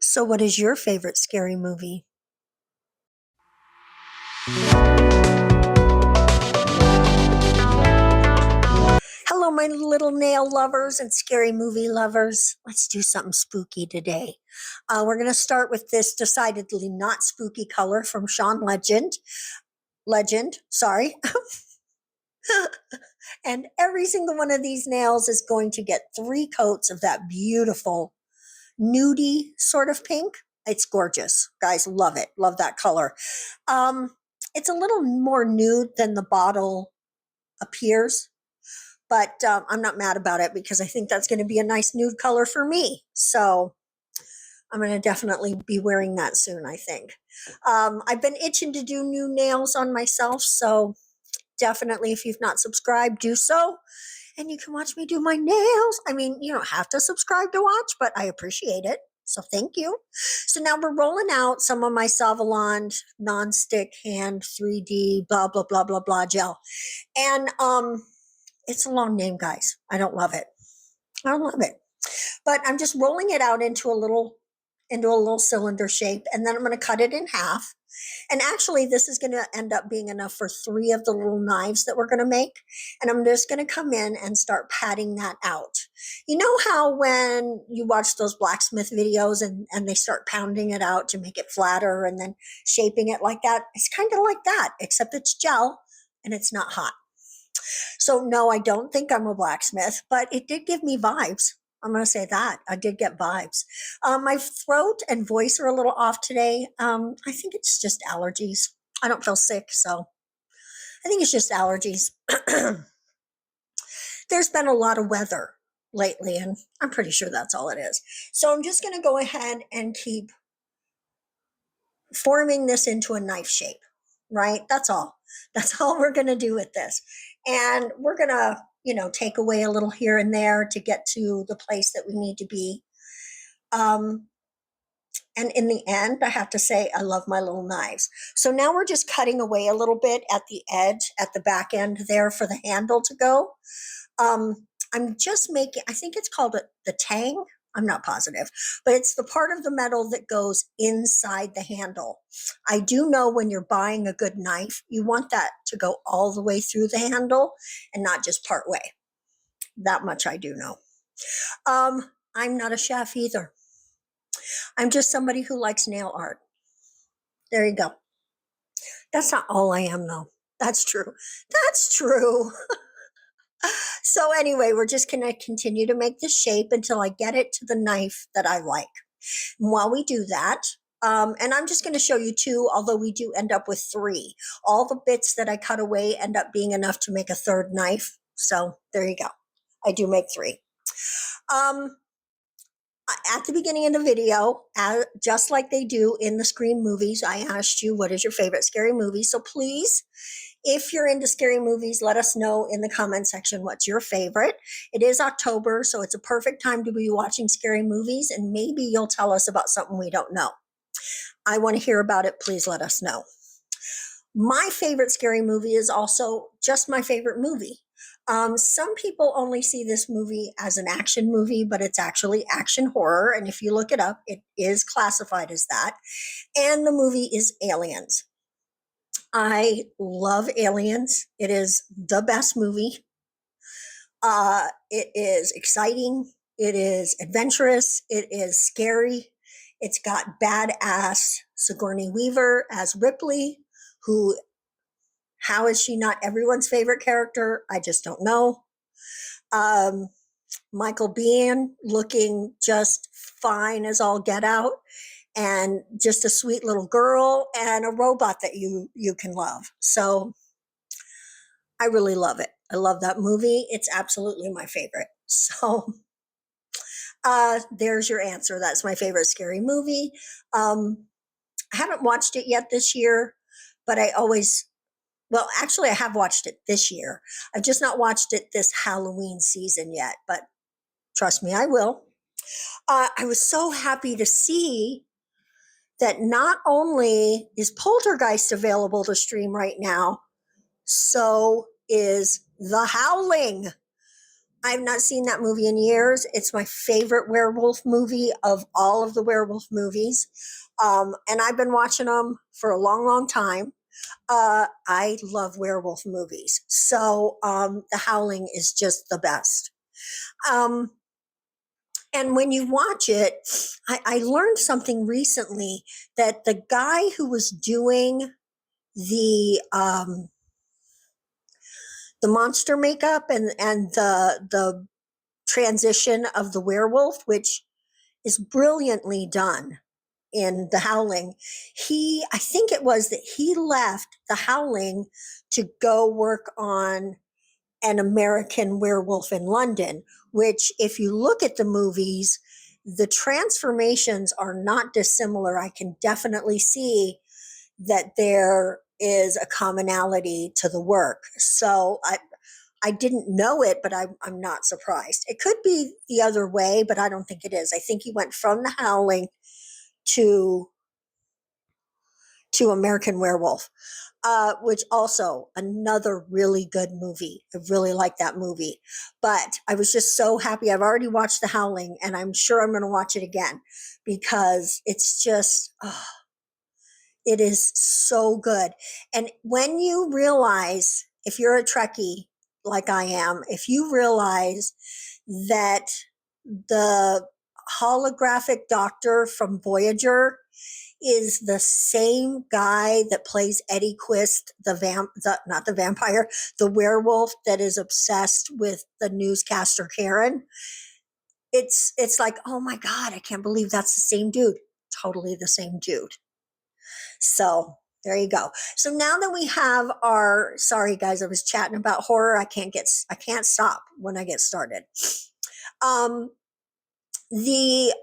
So, what is your favorite scary movie? Hello, my little nail lovers and scary movie lovers. Let's do something spooky today. We're going to start with this decidedly not spooky color from Chaun Legend. Sorry. And every single one of these nails is going to get 3 coats of that beautiful nudie sort of pink. It's gorgeous. Guys, love it. Love that color. Um, it's a little more nude than the bottle appears, but I'm not mad about it because I think that's going to be a nice nude color for me. So I'm going to definitely be wearing that soon, I think. I've been itching to do new nails on myself. So definitely, if you've not subscribed, do so. And you can watch me do my nails. I mean, you don't have to subscribe to watch, but I appreciate it. So thank you. So now we're rolling out some of my Saviland non-stick hand 3D blah, blah, blah, blah, blah gel. And it's a long name, guys. I don't love it. I don't love it. But I'm just rolling it out into a little cylinder shape, and then I'm going to cut it in half. And actually, this is going to end up being enough for 3 of the little knives that we're going to make. And I'm just going to come in and start patting that out. You know how when you watch those blacksmith videos and they start pounding it out to make it flatter and then shaping it like that? It's kind of like that, except it's gel and it's not hot. So no, I don't think I'm a blacksmith, but it did give me vibes. I'm going to say that. I did get vibes. My throat and voice are a little off today. I think it's just allergies. I don't feel sick, so I think it's just allergies. There's been a lot of weather lately, and I'm pretty sure that's all it is. So I'm just going to go ahead and keep forming this into a knife shape, right? That's all. That's all we're going to do with this. And we're going to, take away a little here and there to get to the place that we need to be. And in the end, I have to say, I love my little knives. So now we're just cutting away a little bit at the edge, at the back end there for the handle to go. I'm just making, I think it's called the tang. I'm not positive, but it's the part of the metal that goes inside the handle. I do know when you're buying a good knife, you want that to go all the way through the handle and not just part way. That much I do know. I'm not a chef either. I'm just somebody who likes nail art. There you go. That's not all I am, though. That's true. That's true. So anyway, we're just going to continue to make this shape until I get it to the knife that I like. And while we do that, and I'm just going to show you 2, although we do end up with 3. All the bits that I cut away end up being enough to make a 3rd knife. So there you go. I do make 3. At the beginning of the video, just like they do in the Scream movies, I asked you, what is your favorite scary movie? So please, if you're into scary movies, let us know in the comment section what's your favorite. It is October, so it's a perfect time to be watching scary movies, and maybe you'll tell us about something we don't know. I want to hear about it. Please let us know. My favorite scary movie is also just my favorite movie. Some people only see this movie as an action movie, but it's actually action horror. And if you look it up, it is classified as that. And the movie is Aliens. I love Aliens. It is the best movie. It is exciting. It is adventurous. It is scary. It's got badass Sigourney Weaver as Ripley, who, how is she not everyone's favorite character? I just don't know. Michael Biehn looking just fine as all get out, and just a sweet little girl and a robot that you can love. So I really love it. I love that movie. It's absolutely my favorite. So there's your answer. That's my favorite scary movie. I haven't watched it yet this year, but well, actually, I have watched it this year. I've just not watched it this Halloween season yet, but trust me, I will. I was so happy to see that not only is Poltergeist available to stream right now, so is The Howling. I've not seen that movie in years. It's my favorite werewolf movie of all of the werewolf movies. And I've been watching them for a long, long time. I love werewolf movies. So The Howling is just the best. Um, and when you watch it, I learned something recently that the guy who was doing the the monster makeup and the transition of the werewolf, which is brilliantly done in The Howling. I think it was that he left The Howling to go work on An American Werewolf in London, which, if you look at the movies, the transformations are not dissimilar. I can definitely see that there is a commonality to the work. So I didn't know it, but I'm not surprised. It could be the other way, but I don't think it is. I think he went from The Howling to American Werewolf, which also another really good movie. I really like that movie. But I was just so happy. I've already watched The Howling, and I'm sure I'm going to watch it again because it's just, oh, it is so good. And when you realize, if you're a Trekkie like I am, if you realize that the holographic doctor from Voyager is the same guy that plays Eddie Quist, not the vampire, the werewolf that is obsessed with the newscaster Karen. It's like, oh my God, I can't believe that's the same dude. Totally the same dude. So there you go. So now that we have our, sorry guys, I was chatting about horror. I can't stop when I get started. Um, the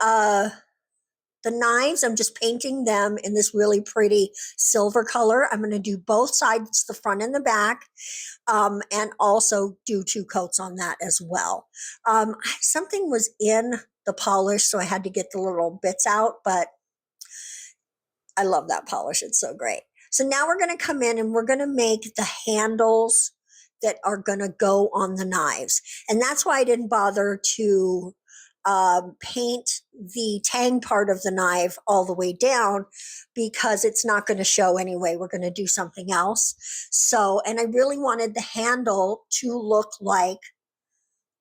knives, I'm just painting them in this really pretty silver color. I'm going to do both sides, the front and the back, and also do 2 coats on that as well. Something was in the polish, so I had to get the little bits out, but I love that polish. It's so great. So now we're going to come in and we're going to make the handles that are going to go on the knives. And that's why I didn't bother to paint the tang part of the knife all the way down, because it's not going to show anyway. We're going to do something else. So, and I really wanted the handle to look like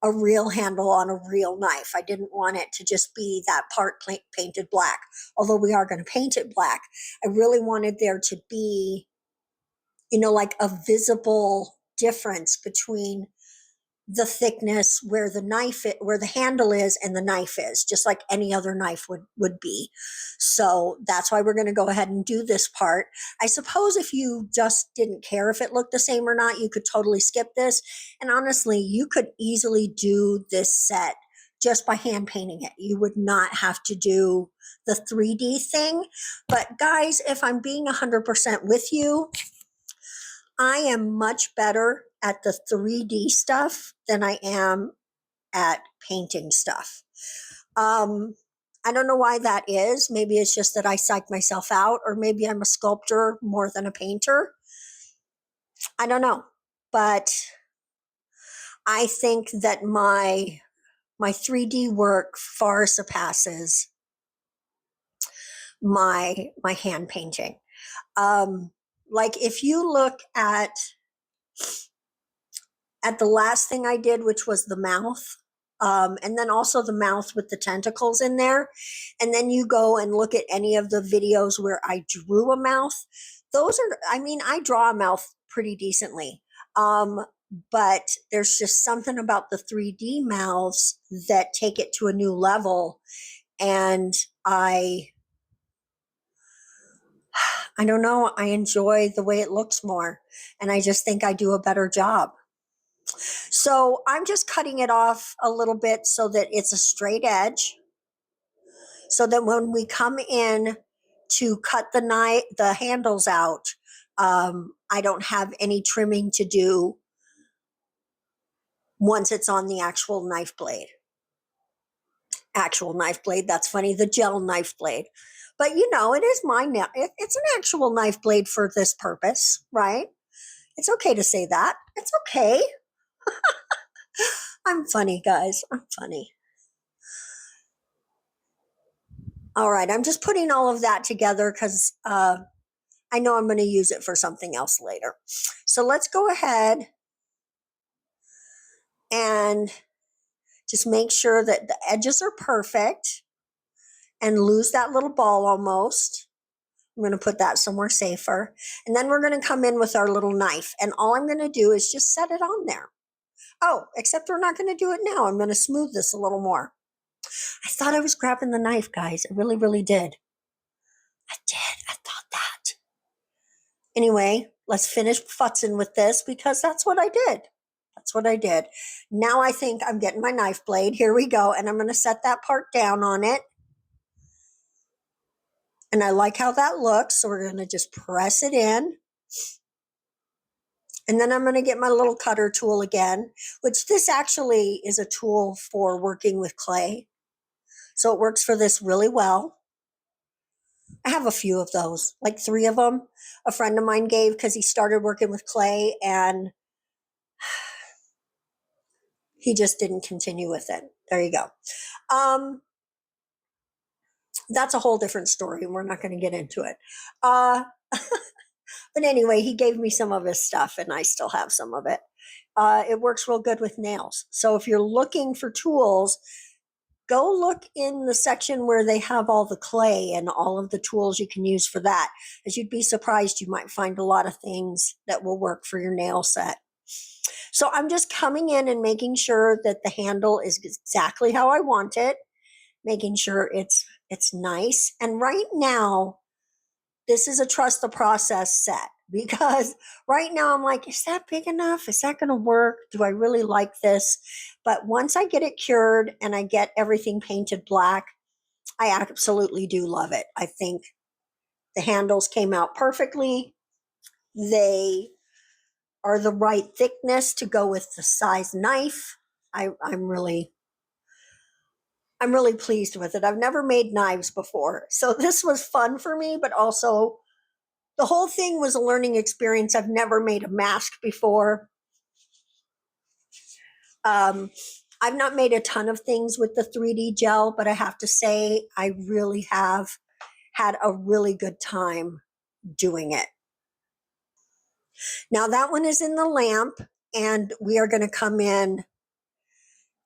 a real handle on a real knife. I didn't want it to just be that part painted black, although we are going to paint it black. I really wanted there to be, like a visible difference between the thickness where where the handle is and the knife is, just like any other knife would be. So that's why we're going to go ahead and do this part. I suppose if you just didn't care if it looked the same or not, you could totally skip this. And honestly, you could easily do this set just by hand painting it. You would not have to do the 3D thing. But guys, if I'm being 100% with you, I am much better at the 3D stuff than I am at painting stuff. I don't know why that is. Maybe it's just that I psych myself out, or maybe I'm a sculptor more than a painter. I don't know. But I think that my 3D work far surpasses my hand painting. Like if you look at the last thing I did, which was the mouth, and then also the mouth with the tentacles in there, and then you go and look at any of the videos where I drew a mouth. I draw a mouth pretty decently, but there's just something about the 3D mouths that take it to a new level, and I don't know, I enjoy the way it looks more, and I just think I do a better job. So I'm just cutting it off a little bit so that it's a straight edge, so that when we come in to cut the handles out, I don't have any trimming to do once it's on the actual knife blade. That's funny, the gel knife blade. But it is it's an actual knife blade for this purpose, right? It's okay to say that. It's okay. I'm funny, guys. I'm funny. All right, I'm just putting all of that together because I know I'm going to use it for something else later. So let's go ahead and just make sure that the edges are perfect and lose that little ball almost. I'm going to put that somewhere safer. And then we're going to come in with our little knife. And all I'm going to do is just set it on there. Oh, except we're not going to do it now. I'm going to smooth this a little more. I thought I was grabbing the knife, guys. I really, really did. I did. I thought that. Anyway, let's finish futzing with this because that's what I did. That's what I did. Now I think I'm getting my knife blade. Here we go. And I'm going to set that part down on it. And I like how that looks. So we're going to just press it in. And then I'm going to get my little cutter tool again, which this actually is a tool for working with clay. So it works for this really well. I have a few of those, like 3 of them. A friend of mine gave because he started working with clay and he just didn't continue with it. There you go. That's a whole different story and we're not going to get into it. But anyway, he gave me some of his stuff and I still have some of it. It works real good with nails. So if you're looking for tools, go look in the section where they have all the clay and all of the tools you can use for that. As you'd be surprised, you might find a lot of things that will work for your nail set. So I'm just coming in and making sure that the handle is exactly how I want it, making sure it's nice. And right now, this is a trust the process set because right now I'm like, is that big enough? Is that going to work? Do I really like this? But once I get it cured and I get everything painted black, I absolutely do love it. I think the handles came out perfectly. They are the right thickness to go with the size knife. I'm really pleased with it. I've never made knives before. So this was fun for me, but also the whole thing was a learning experience. I've never made a mask before. I've not made a ton of things with the 3D gel, but I have to say I really have had a really good time doing it. Now that one is in the lamp and we are going to come in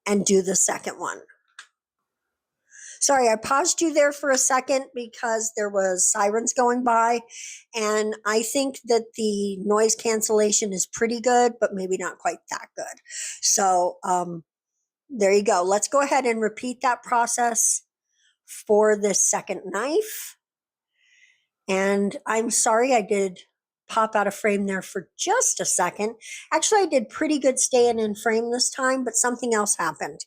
and do the second one. Sorry, I paused you there for a second because there was sirens going by and I think that the noise cancellation is pretty good, but maybe not quite that good. So there you go. Let's go ahead and repeat that process for this second knife. And I'm sorry I did pop out of frame there for just a second. Actually, I did pretty good staying in frame this time, but something else happened.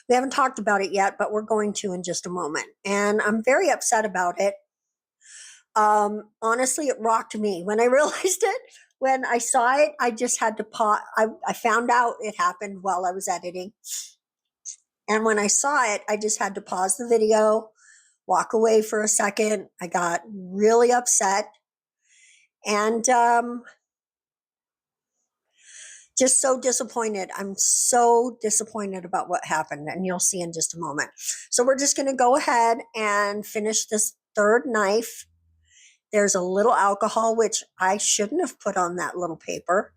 We haven't talked about it yet, but we're going to in just a moment. And I'm very upset about it. Honestly, it rocked me. When I realized it, when I saw it, I just had to pause. I found out it happened while I was editing. And when I saw it, I just had to pause the video, walk away for a second. I got really upset. And just so disappointed. I'm so disappointed about what happened, and you'll see in just a moment. So we're just going to go ahead and finish this third knife. There's a little alcohol, which I shouldn't have put on that little paper,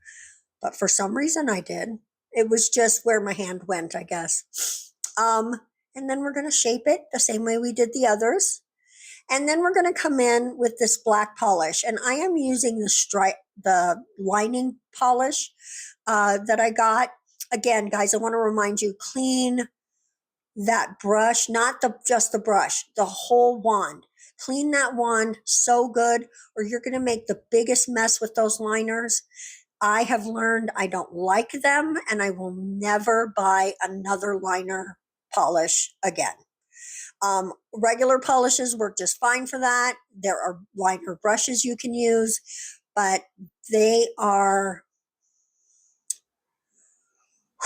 but for some reason I did. It was just where my hand went, I guess. And then we're going to shape it the same way we did the others. And then we're going to come in with this black polish. And I am using the lining polish that I got. Again, guys, I want to remind you, clean that brush, not just the brush, the whole wand. Clean that wand so good, or you're going to make the biggest mess with those liners. I have learned I don't like them, and I will never buy another liner polish again. Regular polishes work just fine for that. There are liner brushes you can use, but they are,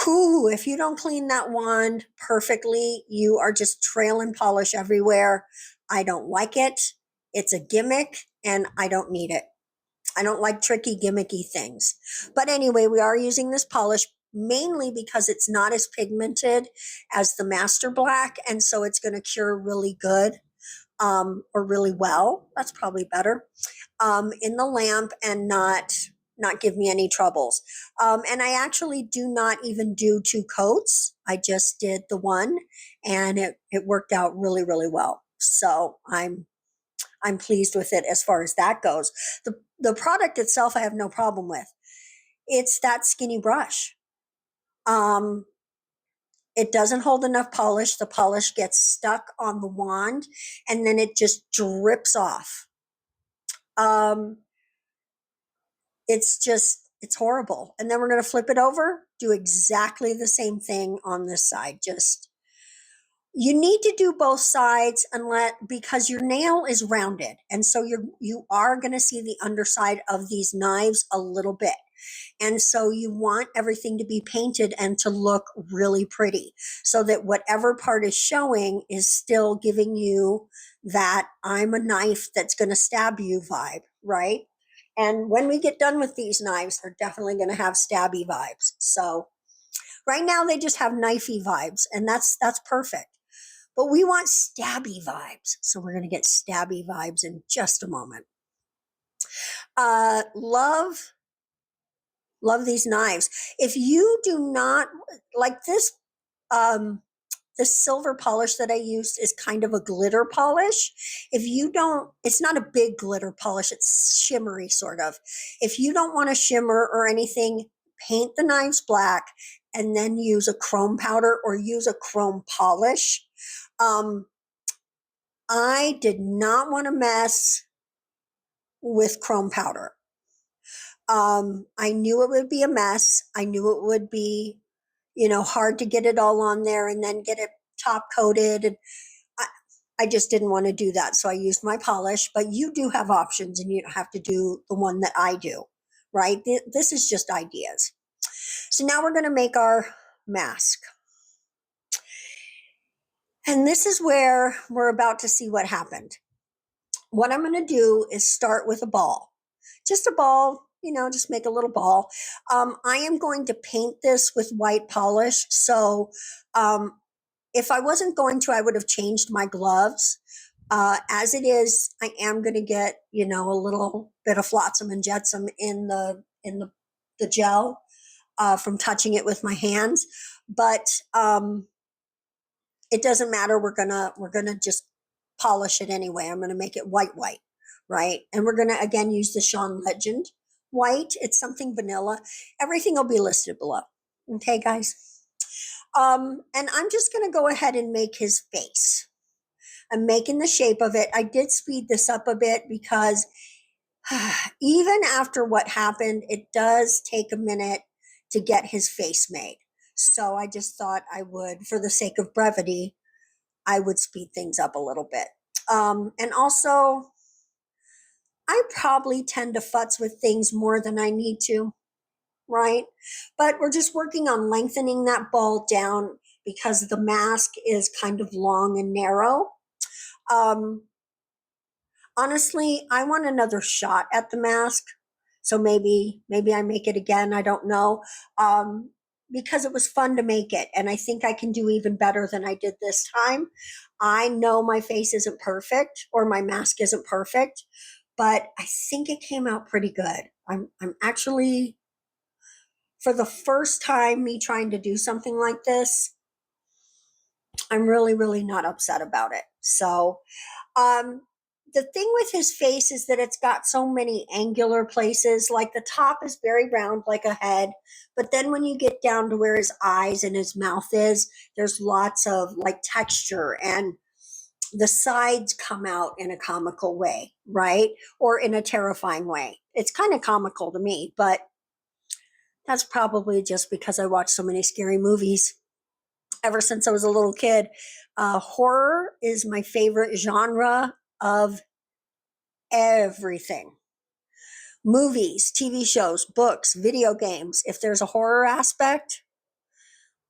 if you don't clean that wand perfectly, you are just trailing polish everywhere. I don't like it. It's a gimmick and I don't need it. I don't like tricky, gimmicky things. But anyway, we are using this polish mainly because it's not as pigmented as the Master Black, and so it's going to cure really good, or really well. That's probably better, in the lamp, and not give me any troubles. And I actually do not even do 2 coats. I just did the one, and it worked out really, really well. So I'm pleased with it as far as that goes. The product itself I have no problem with. It's that skinny brush. Um, it doesn't hold enough polish. The polish gets stuck on the wand, and then it just drips off. Um, it's horrible. And then we're going to flip it over, do exactly the same thing on this side. Just, you need to do both sides, unless, because your nail is rounded, and so you are going to see the underside of these knives a little bit. And so you want everything to be painted and to look really pretty, so that whatever part is showing is still giving you that I'm a knife that's going to stab you vibe, right? And when we get done with these knives, they're definitely going to have stabby vibes. So right now they just have knifey vibes, and that's perfect. But we want stabby vibes. So we're going to get stabby vibes in just a moment. Love these knives. If you do not like this, the silver polish that I used is kind of a glitter polish. If you don't, it's not a big glitter polish, it's shimmery sort of. If you don't want to shimmer or anything, paint the knives black and then use a chrome powder or use a chrome polish. I did not want to mess with chrome powder. I knew it would be a mess. I knew it would be, hard to get it all on there and then get it top coated. And I just didn't want to do that. So I used my polish, but you do have options, and you don't have to do the one that I do, right? This is just ideas. So now we're going to make our mask. And this is where we're about to see what happened. What I'm going to do is start with a ball, just a ball, just make a little ball. I am going to paint this with white polish. So if I wasn't going to, I would have changed my gloves. As it is, I am going to get, a little bit of flotsam and jetsam in the gel, from touching it with my hands. But it doesn't matter. We're gonna just polish it anyway. I'm gonna make it white, right? And we're gonna again use the Chaun Legend white. It's something vanilla. Everything will be listed below. Okay, guys. And I'm just gonna go ahead and make his face. I'm making the shape of it. I did speed this up a bit because even after what happened, it does take a minute to get his face made. So I just thought I would, for the sake of brevity, I would speed things up a little bit. And also, I probably tend to futz with things more than I need to, right? But we're just working on lengthening that ball down because the mask is kind of long and narrow. Honestly, I want another shot at the mask. So maybe I make it again. I don't know. Because it was fun to make it. And I think I can do even better than I did this time. I know my face isn't perfect or my mask isn't perfect, but I think it came out pretty good. I'm actually, for the first time, me trying to do something like this, I'm really, really not upset about it. So, the thing with his face is that it's got so many angular places. Like the top is very round, like a head. But then when you get down to where his eyes and his mouth is, there's lots of like texture, and the sides come out in a comical way, right? Or in a terrifying way. It's kind of comical to me, but that's probably just because I watch so many scary movies ever since I was a little kid. Horror is my favorite genre of everything. Movies, TV shows, books, video games. If there's a horror aspect,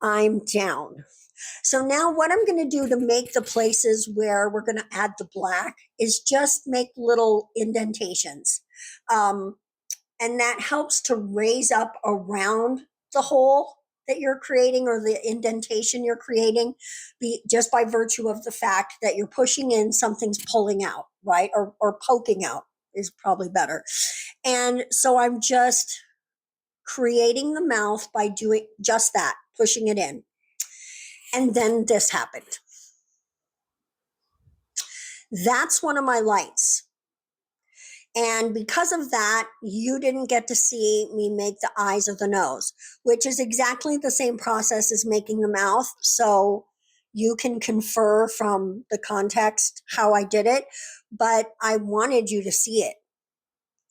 I'm down. So now what I'm going to do to make the places where we're going to add the black is just make little indentations. And that helps to raise up around the hole that you're creating or the indentation you're creating, just by virtue of the fact that you're pushing in, something's pulling out, right? Or poking out is probably better. And so I'm just creating the mouth by doing just that, pushing it in. And then this happened. That's one of my lights. And because of that, you didn't get to see me make the eyes or the nose, which is exactly the same process as making the mouth. So you can confer from the context how I did it, but I wanted you to see it.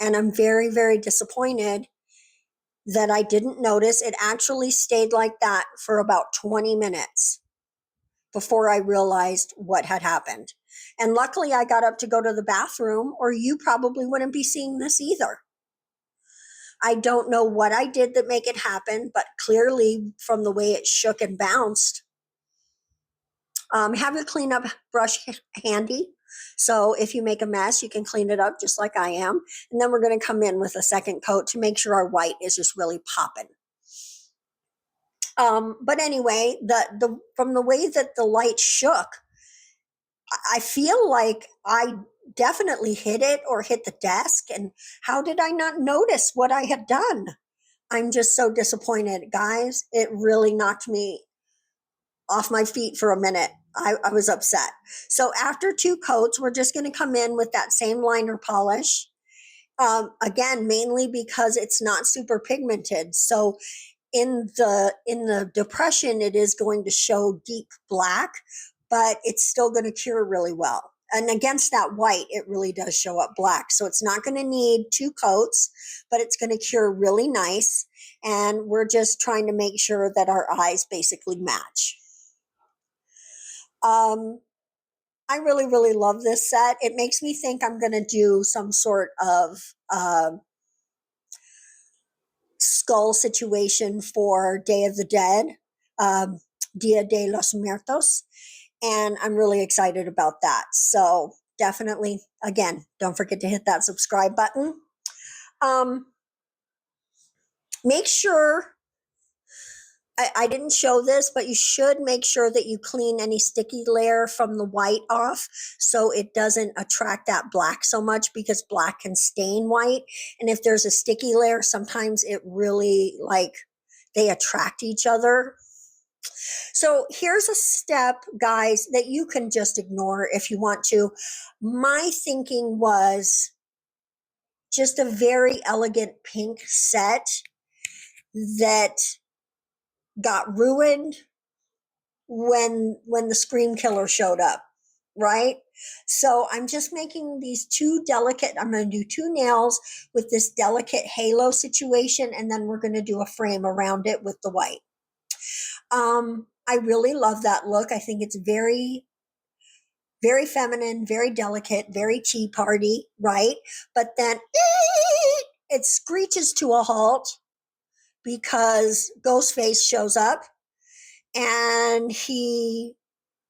And I'm very, very disappointed that I didn't notice. It actually stayed like that for about 20 minutes before I realized what had happened. And luckily, I got up to go to the bathroom, or you probably wouldn't be seeing this either. I don't know what I did that make it happen, but clearly from the way it shook and bounced, have your cleanup brush handy. So if you make a mess, you can clean it up just like I am. And then we're going to come in with a second coat to make sure our white is just really popping. But anyway, the from the way that the light shook, I feel like I definitely hit it or hit the desk. And how did I not notice what I had done? I'm just so disappointed, guys. It really knocked me off my feet for a minute. I was upset. So after 2 coats, we're just going to come in with that same liner polish. Again, mainly because it's not super pigmented. So in the depression, it is going to show deep black, but it's still going to cure really well. And against that white, it really does show up black. So it's not going to need 2 coats, but it's going to cure really nice. And we're just trying to make sure that our eyes basically match. I really, really love this set. It makes me think I'm going to do some sort of skull situation for Day of the Dead, Dia de los Muertos. And I'm really excited about that. So definitely, again, don't forget to hit that subscribe button. Make sure, I didn't show this, but you should make sure that you clean any sticky layer from the white off so it doesn't attract that black so much, because black can stain white. And if there's a sticky layer, sometimes it really, like, they attract each other. So here's a step, guys, that you can just ignore if you want to. My thinking was just a very elegant pink set that got ruined when the Scream Killer showed up, right? So I'm just making these 2 delicate, I'm going to do 2 nails with this delicate halo situation, and then we're going to do a frame around it with the white. I really love that look. I think it's very, very feminine, very delicate, very tea party, right? But then it screeches to a halt because Ghostface shows up and he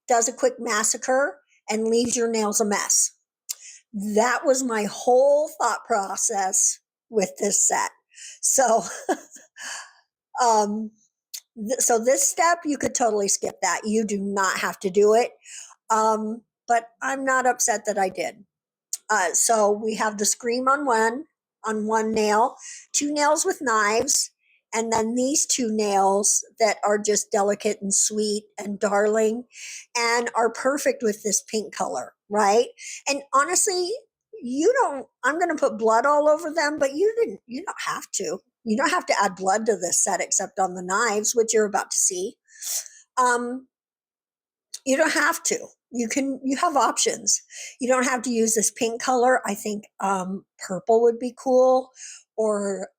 does a quick massacre and leaves your nails a mess. That was my whole thought process with this set. So, so this step, you could totally skip that. You do not have to do it. But I'm not upset that I did. So we have the Scream on one nail, 2 nails with knives, and then these 2 nails that are just delicate and sweet and darling and are perfect with this pink color, right? And honestly, I'm going to put blood all over them, but you don't have to. You don't have to add blood to this set except on the knives, which you're about to see. You don't have to. You have options. You don't have to use this pink color. I think purple would be cool, or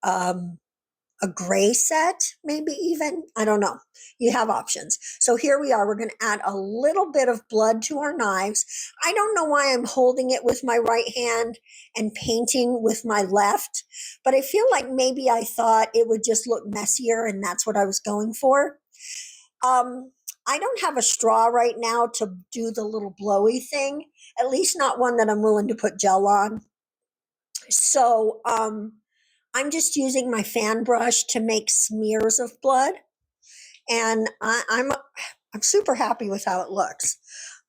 a gray set, maybe even. I don't know. You have options. So here we are. We're going to add a little bit of blood to our knives. I don't know why I'm holding it with my right hand and painting with my left, but I feel like maybe I thought it would just look messier, and that's what I was going for. I don't have a straw right now to do the little blowy thing, at least not one that I'm willing to put gel on. So I'm just using my fan brush to make smears of blood. And I'm super happy with how it looks.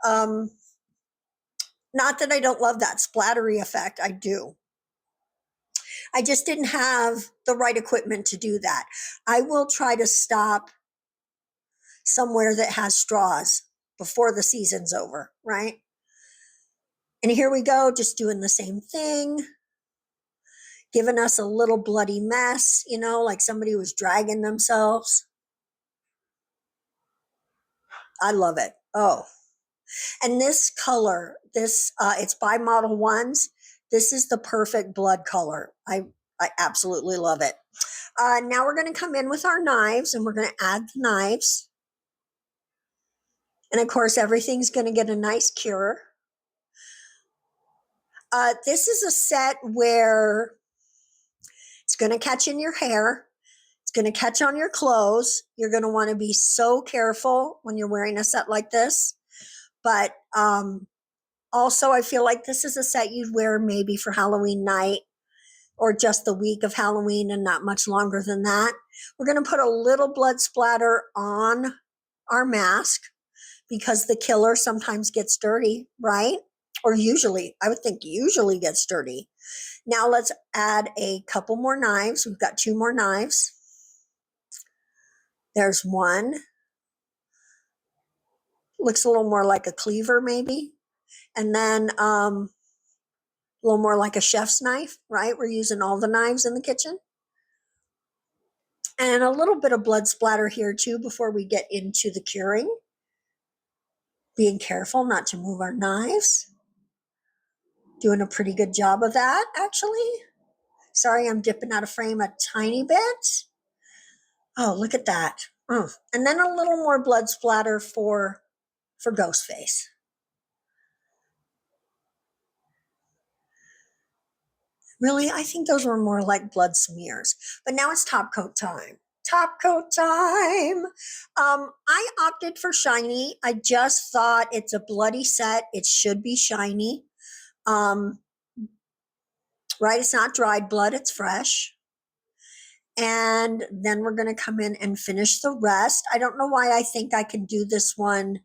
Not that I don't love that splattery effect. I do. I just didn't have the right equipment to do that. I will try to stop somewhere that has straws before the season's over, right? And here we go, just doing the same thing, giving us a little bloody mess, you know, like somebody was dragging themselves. I love it. Oh, and this color, this it's by Modelones. This is the perfect blood color. I absolutely love it. Now we're going to come in with our knives, and we're going to add the knives. And of course, everything's going to get a nice cure. This is a set where it's going to catch in your hair. It's going to catch on your clothes. You're going to want to be so careful when you're wearing a set like this. But also, I feel like this is a set you'd wear maybe for Halloween night or just the week of Halloween and not much longer than that. We're going to put a little blood splatter on our mask because the killer sometimes gets dirty, right? Or usually, I would think usually gets dirty. Now let's add a couple more knives. We've got 2 more knives. There's one. Looks a little more like a cleaver maybe. And then a little more like a chef's knife, right? We're using all the knives in the kitchen. And a little bit of blood splatter here too before we get into the curing. Being careful not to move our knives. Doing a pretty good job of that, actually. Sorry, I'm dipping out of frame a tiny bit. Oh, look at that. And then a little more blood splatter for Ghostface. Really, I think those were more like blood smears. But now it's top coat time. Top coat time. I opted for shiny. I just thought it's a bloody set. It should be shiny. Right? It's not dried blood, it's fresh. And then we're going to come in and finish the rest. I don't know why I think I can do this one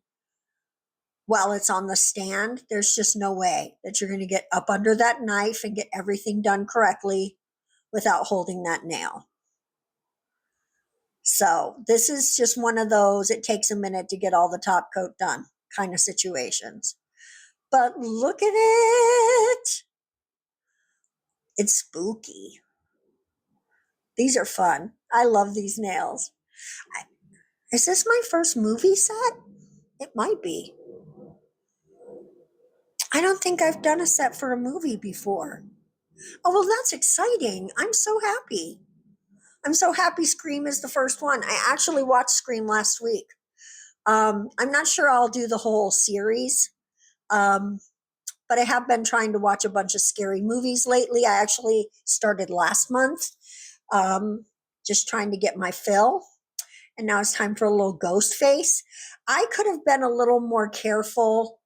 while it's on the stand. There's just no way that you're going to get up under that knife and get everything done correctly without holding that nail. So this is just one of those, it takes a minute to get all the top coat done kind of situations. But look at it. It's spooky. These are fun. I love these nails. Is this my first movie set? It might be. I don't think I've done a set for a movie before. Oh, well, that's exciting. I'm so happy. I'm so happy Scream is the first one. I actually watched Scream last week. I'm not sure I'll do the whole series, but I have been trying to watch a bunch of scary movies lately. I actually started last month, just trying to get my fill. And now it's time for a little Ghostface. I could have been a little more careful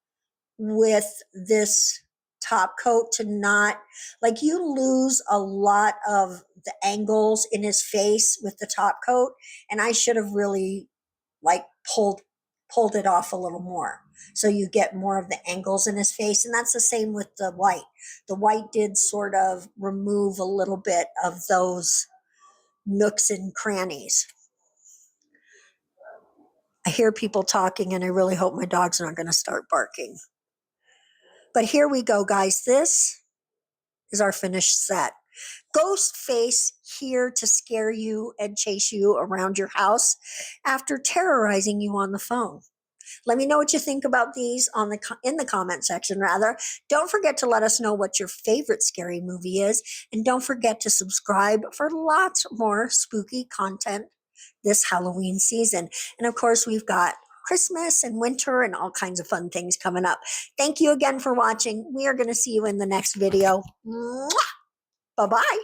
with this top coat to not, like, you lose a lot of the angles in his face with the top coat, and I should have really like pulled it off a little more so you get more of the angles in his face. And that's the same with the white. The white did sort of remove a little bit of those nooks and crannies. I hear people talking, and I really hope my dog's not going to start barking. But here we go, guys. This is our finished set. Ghostface here to scare you and chase you around your house after terrorizing you on the phone. Let me know what you think about these in the comment section, rather. Don't forget to let us know what your favorite scary movie is. And don't forget to subscribe for lots more spooky content this Halloween season. And of course, we've got Christmas and winter and all kinds of fun things coming up. Thank you again for watching. We are going to see you in the next video. Bye-bye.